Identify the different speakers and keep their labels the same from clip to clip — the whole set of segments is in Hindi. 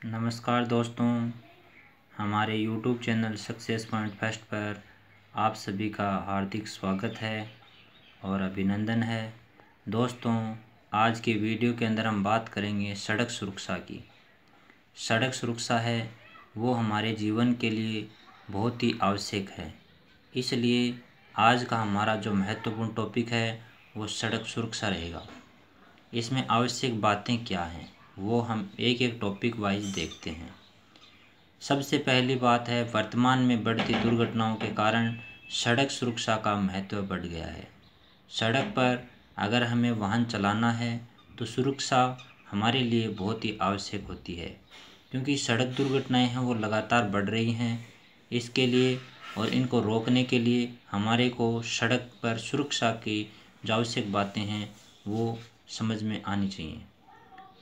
Speaker 1: नमस्कार दोस्तों, हमारे YouTube channel success point first पर आप सभी का हार्दिक स्वागत है और अभिनंदन है। दोस्तों, आज के वीडियो के अंदर हम बात करेंगे सड़क सुरक्षा की। सड़क सुरक्षा है वो हमारे जीवन के लिए बहुत ही आवश्यक है, इसलिए आज का हमारा जो महत्वपूर्ण टॉपिक है वो सड़क सुरक्षा रहेगा। इसमें आवश्यक बातें क्या हैं वो हम एक एक टॉपिक वाइज देखते हैं। सबसे पहली बात है, वर्तमान में बढ़ती दुर्घटनाओं के कारण सड़क सुरक्षा का महत्व बढ़ गया है। सड़क पर अगर हमें वाहन चलाना है तो सुरक्षा हमारे लिए बहुत ही आवश्यक होती है, क्योंकि सड़क दुर्घटनाएं हैं वो लगातार बढ़ रही हैं। इसके लिए और इनको रोकने के लिए हमारे को सड़क पर सुरक्षा की जो आवश्यक बातें हैं वो समझ में आनी चाहिए।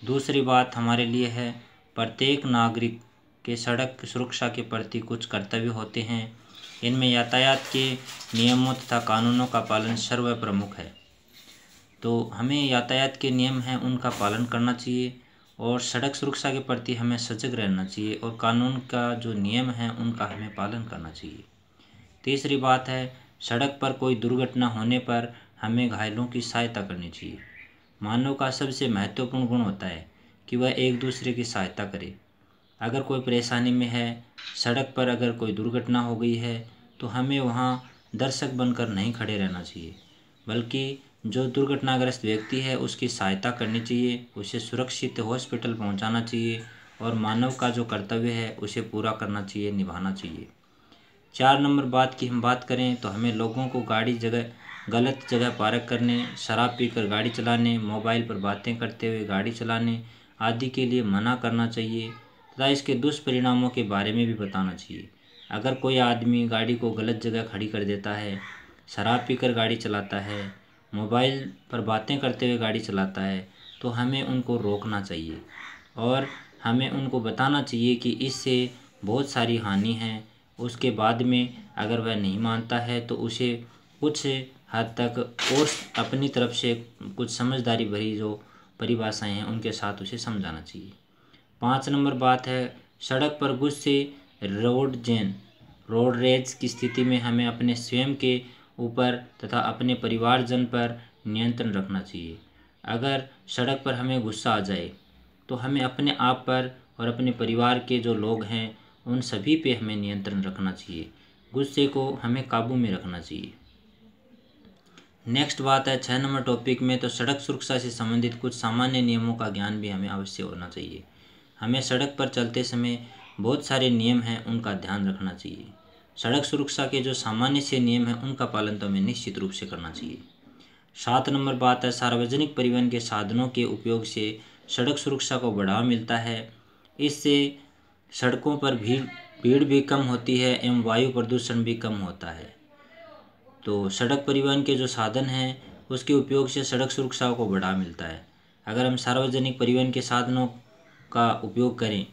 Speaker 1: दूसरी बात हमारे लिए है, प्रत्येक नागरिक के सड़क सुरक्षा के प्रति कुछ कर्तव्य होते हैं। इनमें यातायात के नियमों तथा कानूनों का पालन सर्वप्रमुख है। तो हमें यातायात के नियम हैं उनका पालन करना चाहिए और सड़क सुरक्षा के प्रति हमें सजग रहना चाहिए और कानून का जो नियम है उनका हमें पालन करना चाहिए। तीसरी बात है, सड़क पर कोई दुर्घटना होने पर हमें घायलों की सहायता करनी चाहिए। मानव का सबसे महत्वपूर्ण गुण होता है कि वह एक दूसरे की सहायता करे। अगर कोई परेशानी में है, सड़क पर अगर कोई दुर्घटना हो गई है तो हमें वहाँ दर्शक बनकर नहीं खड़े रहना चाहिए, बल्कि जो दुर्घटनाग्रस्त व्यक्ति है उसकी सहायता करनी चाहिए, उसे सुरक्षित हॉस्पिटल पहुँचाना चाहिए और मानव का जो कर्तव्य है उसे पूरा करना चाहिए, निभाना चाहिए। 4 नंबर बात की हम बात करें तो हमें लोगों को गलत जगह पार्क करने, शराब पीकर गाड़ी चलाने, मोबाइल पर बातें करते हुए गाड़ी चलाने आदि के लिए मना करना चाहिए तथा इसके दुष्परिणामों के बारे में भी बताना चाहिए। अगर कोई आदमी गाड़ी को गलत जगह खड़ी कर देता है, शराब पीकर गाड़ी चलाता है, मोबाइल पर बातें करते हुए गाड़ी चलाता है, तो हमें उनको रोकना चाहिए और हमें उनको बताना चाहिए कि इससे बहुत सारी हानि है। उसके बाद में अगर वह नहीं मानता है तो उसे कुछ हद तक और अपनी तरफ से कुछ समझदारी भरी जो परिभाषाएं हैं उनके साथ उसे समझाना चाहिए। 5 नंबर बात है, सड़क पर गुस्से, रोड रेज की स्थिति में हमें अपने स्वयं के ऊपर तथा अपने परिवारजन पर नियंत्रण रखना चाहिए। अगर सड़क पर हमें गुस्सा आ जाए तो हमें अपने आप पर और अपने परिवार के जो लोग हैं उन सभी पे हमें नियंत्रण रखना चाहिए। गुस्से को हमें काबू में रखना चाहिए। नेक्स्ट बात है 6 नंबर टॉपिक में, तो सड़क सुरक्षा से संबंधित कुछ सामान्य नियमों का ज्ञान भी हमें अवश्य होना चाहिए। हमें सड़क पर चलते समय बहुत सारे नियम हैं उनका ध्यान रखना चाहिए। सड़क सुरक्षा के जो सामान्य से नियम हैं उनका पालन तो हमें निश्चित रूप से करना चाहिए। 7 नंबर बात है, सार्वजनिक परिवहन के साधनों के उपयोग से सड़क सुरक्षा को बढ़ावा मिलता है। इससे सड़कों पर भीड़ भी कम होती है एवं वायु प्रदूषण भी कम होता है। तो सड़क परिवहन के जो साधन हैं उसके उपयोग से सड़क सुरक्षा को बढ़ावा मिलता है। अगर हम सार्वजनिक परिवहन के साधनों का उपयोग करें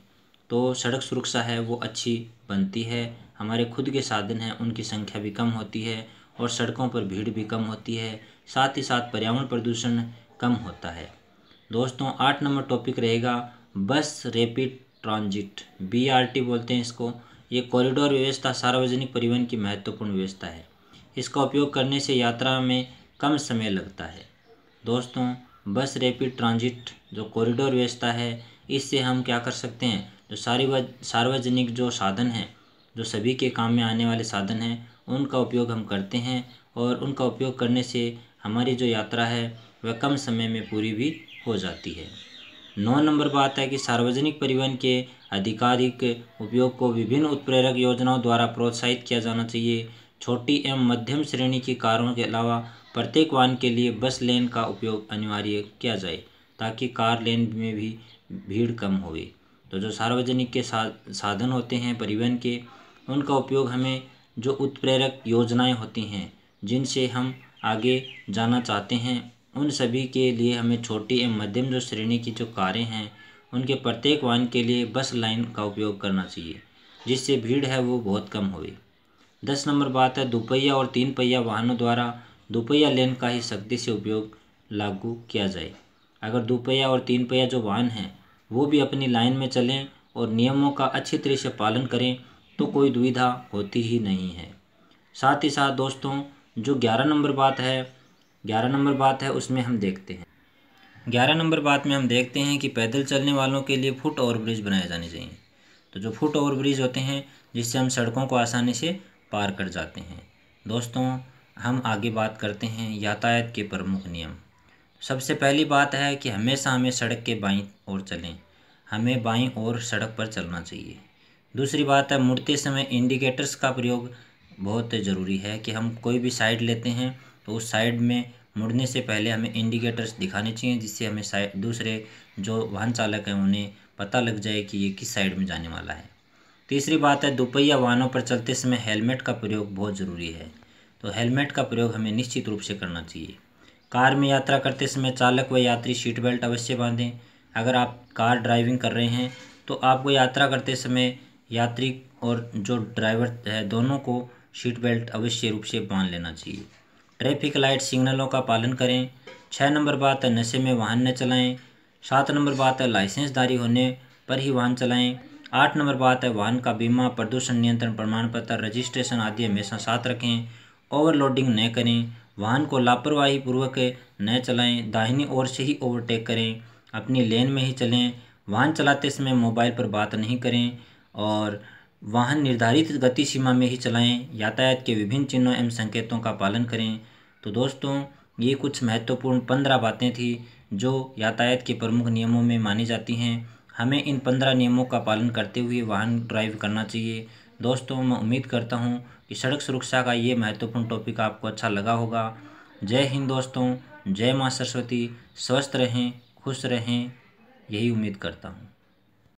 Speaker 1: तो सड़क सुरक्षा है वो अच्छी बनती है। हमारे खुद के साधन हैं उनकी संख्या भी कम होती है और सड़कों पर भीड़ भी कम होती है, साथ ही साथ पर्यावरण प्रदूषण कम होता है। दोस्तों, 8 नंबर टॉपिक रहेगा बस रैपिड ट्रांजिट, BRT बोलते हैं इसको। ये कॉरिडोर व्यवस्था सार्वजनिक परिवहन की महत्वपूर्ण व्यवस्था है। इसका उपयोग करने से यात्रा में कम समय लगता है। दोस्तों, बस रैपिड ट्रांजिट जो कॉरिडोर व्यवस्था है इससे हम क्या कर सकते हैं, जो सार्वजनिक जो साधन हैं, जो सभी के काम में आने वाले साधन हैं, उनका उपयोग हम करते हैं और उनका उपयोग करने से हमारी जो यात्रा है वह कम समय में पूरी भी हो जाती है। 9 नंबर बात है कि सार्वजनिक परिवहन के आधिकारिक उपयोग को विभिन्न उत्प्रेरक योजनाओं द्वारा प्रोत्साहित किया जाना चाहिए। छोटी एवं मध्यम श्रेणी की कारों के अलावा प्रत्येक वाहन के लिए बस लेन का उपयोग अनिवार्य किया जाए ताकि कार लेन में भी भीड़ कम होवे। तो जो सार्वजनिक के साधन होते हैं परिवहन के, उनका उपयोग हमें जो उत्प्रेरक योजनाएं होती हैं जिनसे हम आगे जाना चाहते हैं उन सभी के लिए हमें छोटी एवं मध्यम जो श्रेणी की जो कारें हैं उनके प्रत्येक वाहन के लिए बस लाइन का उपयोग करना चाहिए, जिससे भीड़ है वो बहुत कम होवे। 10 नंबर बात है, दोपहिया और 3 पहिया वाहनों द्वारा दोपहिया लेन का ही सख्ती से उपयोग लागू किया जाए। अगर दोपहिया और 3 पहिया जो वाहन हैं वो भी अपनी लाइन में चलें और नियमों का अच्छी तरह से पालन करें तो कोई दुविधा होती ही नहीं है। साथ ही साथ दोस्तों, जो 11 नंबर बात है उसमें हम देखते हैं 11 नंबर बात में हम देखते हैं कि पैदल चलने वालों के लिए फुट ओवर ब्रिज बनाए जाने चाहिए। तो जो फुट ओवर ब्रिज होते हैं जिससे हम सड़कों को आसानी से पार कर जाते हैं। दोस्तों, हम आगे बात करते हैं यातायात के प्रमुख नियम। सबसे पहली बात है कि हमेशा हमें सड़क के बाईं ओर चलें, हमें बाईं ओर सड़क पर चलना चाहिए। दूसरी बात है, मुड़ते समय इंडिकेटर्स का प्रयोग बहुत ज़रूरी है कि हम कोई भी साइड लेते हैं तो उस साइड में मुड़ने से पहले हमें इंडिकेटर्स दिखाने चाहिए, जिससे हमें दूसरे जो वाहन चालक हैं उन्हें पता लग जाए कि ये किस साइड में जाने वाला है। तीसरी बात है, दोपहिया वाहनों पर चलते समय हेलमेट का प्रयोग बहुत ज़रूरी है। तो हेलमेट का प्रयोग हमें निश्चित रूप से करना चाहिए। कार में यात्रा करते समय चालक व यात्री सीट बेल्ट अवश्य बांधें। अगर आप कार ड्राइविंग कर रहे हैं तो आपको यात्रा करते समय यात्री और जो ड्राइवर है दोनों को सीट बेल्ट अवश्य रूप से बांध लेना चाहिए। ट्रैफिक लाइट सिग्नलों का पालन करें। 6 नंबर बात है, नशे में वाहन न चलाएं। 7 नंबर बात है, लाइसेंसधारी होने पर ही वाहन चलाएं। 8 नंबर बात है, वाहन का बीमा, प्रदूषण नियंत्रण प्रमाण पत्र, रजिस्ट्रेशन आदि हमेशा साथ रखें। ओवरलोडिंग न करें, वाहन को लापरवाही पूर्वक न चलाएं। दाहिनी ओर से ही ओवरटेक करें, अपनी लेन में ही चलें। वाहन चलाते समय मोबाइल पर बात नहीं करें और वाहन निर्धारित गति सीमा में ही चलाएं। यातायात के विभिन्न चिन्हों एवं संकेतों का पालन करें। तो दोस्तों, ये कुछ महत्वपूर्ण 15 बातें थी जो यातायात के प्रमुख नियमों में मानी जाती हैं। हमें इन 15 नियमों का पालन करते हुए वाहन ड्राइव करना चाहिए। दोस्तों, मैं उम्मीद करता हूँ कि सड़क सुरक्षा का ये महत्वपूर्ण टॉपिक आपको अच्छा लगा होगा। जय हिंद दोस्तों, जय माँ सरस्वती। स्वस्थ रहें, खुश रहें, यही उम्मीद करता हूँ।